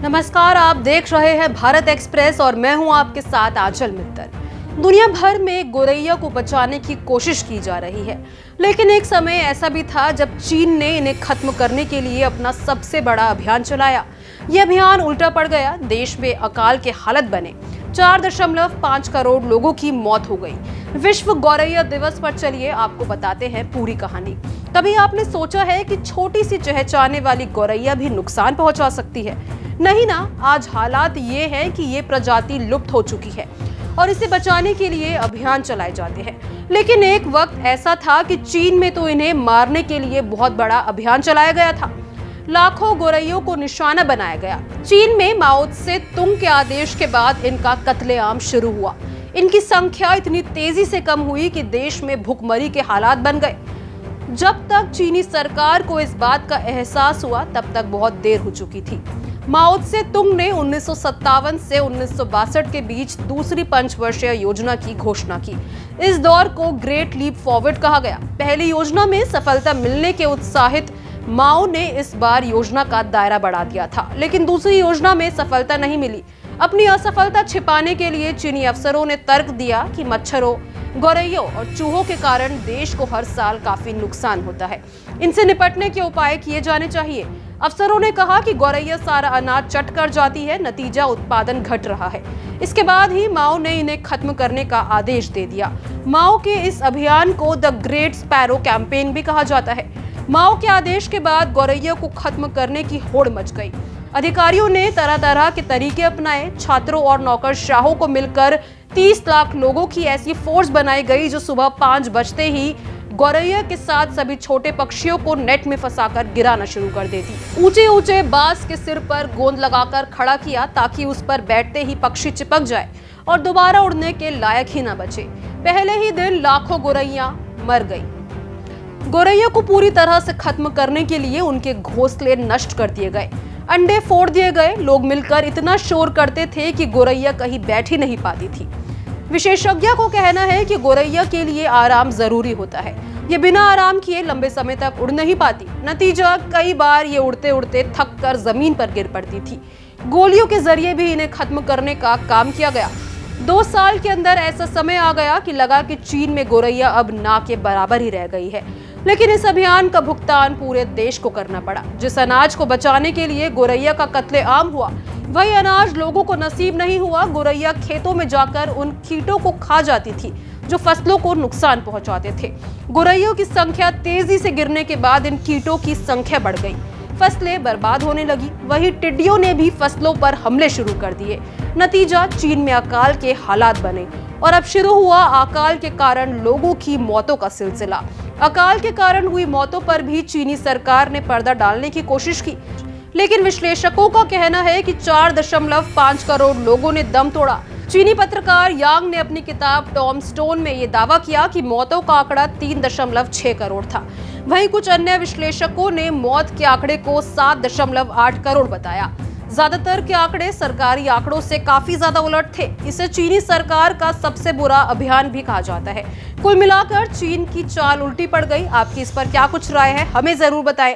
नमस्कार, आप देख रहे हैं भारत एक्सप्रेस और मैं हूं आपके साथ आंचल मित्तल। दुनिया भर में गोरैया को बचाने की कोशिश की जा रही है, लेकिन एक समय ऐसा भी था जब चीन ने इन्हें खत्म करने के लिए अपना सबसे बड़ा अभियान चलाया। यह अभियान उल्टा पड़ गया, देश में अकाल के हालत बने, 4.5 करोड़ लोगों की मौत हो गई। विश्व गौरैया दिवस पर चलिए आपको बताते हैं पूरी कहानी। कभी आपने सोचा है कि छोटी सी चहचहाने वाली गौरैया भी नुकसान पहुंचा सकती है? नहीं ना, आज हालात ये हैं कि ये प्रजाति लुप्त हो चुकी है और इसे बचाने के लिए अभियान चलाए जाते हैं। लेकिन एक वक्त ऐसा था कि चीन में तो इन्हें मारने के लिए बहुत बड़ा अभियान चलाया गया था। लाखों गोरैयों को निशाना बनाया गया। चीन में माओ त्से तुंग के आदेश के बाद इनका कत्लेआम शुरू हुआ। इनकी संख्या इतनी तेजी से कम हुई कि देश में भुखमरी के हालात बन गए। जब तक चीनी सरकार को इस बात का एहसास हुआ, तब तक बहुत देर हो चुकी थी। माओ त्से तुंग ने 1957 से 1962 के बीच दूसरी पंचवर्षीय योजना की घोषणा की। इस दौर को ग्रेट लीप फॉरवर्ड कहा गया। पहली योजना में सफलता मिलने के उत्साहित माओ ने इस बार योजना का दायरा बढ़ा दिया था, लेकिन दूसरी योजना में सफलता नहीं मिली। अपनी असफलता छिपाने के लिए चीनी अफसरों ने तर्क दिया कि मच्छरों, गौरैयों और चूहों के कारण देश को हर साल काफी नुकसान होता है, इनसे निपटने के उपाय किए जाने चाहिए। अफसरों ने कहा कि गौरैया सारा अनाज चट कर जाती है, नतीजा उत्पादन घट रहा है। इसके बाद ही माओ ने इन्हें खत्म करने का आदेश दे दिया। माओ के इस अभियान को द ग्रेट स्पैरो कैंपेन भी कहा जाता है। माओ के आदेश के बाद गौरैया को खत्म करने की होड़ मच गई। अधिकारियों ने तरह तरह के तरीके अपनाए। छात्रों और नौकरशाहों को मिलकर 30 लाख लोगों की ऐसी फोर्स बनाई गई जो सुबह 5 बजते ही गौरैया के साथ सभी छोटे पक्षियों को नेट में फंसाकर गिराना शुरू कर देती। ऊंचे ऊंचे बांस के सिर पर गोंद लगाकर खड़ा किया ताकि उस पर बैठते ही पक्षी चिपक जाए और दोबारा उड़ने के लायक ही न बचे। पहले ही दिन लाखों गौरैया मर गई। गौरैया को पूरी तरह से खत्म करने के लिए उनके घोंसले नष्ट कर दिए गए, अंडे फोड़ दिए गए। लोग मिलकर इतना शोर करते थे कि गौरैया कहीं बैठ ही नहीं पाती थी। विशेषज्ञों को कहना है कि गौरैया के लिए आराम जरूरी होता है। ये बिना आराम किए लंबे समय तक उड़ नहीं पाती। नतीजा, कई बार ये उड़ते उड़ते थक कर जमीन पर गिर पड़ती थी। गोलियों के जरिए भी इन्हें खत्म करने का काम किया गया। 2 साल के अंदर ऐसा समय आ गया कि लगा कि चीन में गौरैया अब ना के बराबर ही रह गई है। लेकिन इस अभियान का भुगतान पूरे देश को करना पड़ा। जिस अनाज को बचाने के लिए गौरैया का कत्लेआम हुआ, वही अनाज लोगों को नसीब नहीं हुआ। गौरैया खेतों में जाकर उन कीटों को खा जाती थी जो फसलों को नुकसान पहुंचाते थे। गौरैयों की संख्या तेजी से गिरने के बाद इन कीटों की संख्या बढ़ गई, फसलें बर्बाद होने लगी। वही टिड्डियों ने भी फसलों पर हमले शुरू कर दिए। नतीजा, चीन में अकाल के हालात बने और अब शुरू हुआ अकाल के कारण लोगों की मौतों का सिलसिला। अकाल के कारण हुई मौतों पर भी चीनी सरकार ने पर्दा डालने की कोशिश की, लेकिन विश्लेषकों का कहना है कि 4.5 करोड़ लोगों ने दम तोड़ा। चीनी पत्रकार यांग ने अपनी किताब टॉम स्टोन में ये दावा किया कि मौतों का आंकड़ा 3.6 करोड़ था। वहीं कुछ अन्य विश्लेषकों ने मौत के आंकड़े को 7.8 करोड़ बताया। ज्यादातर के आंकड़े सरकारी आंकड़ों से काफी ज्यादा उलट थे। इसे चीनी सरकार का सबसे बुरा अभियान भी कहा जाता है। कुल मिलाकर चीन की चाल उल्टी पड़ गई। आपकी इस पर क्या कुछ राय है, हमें जरूर बताएं।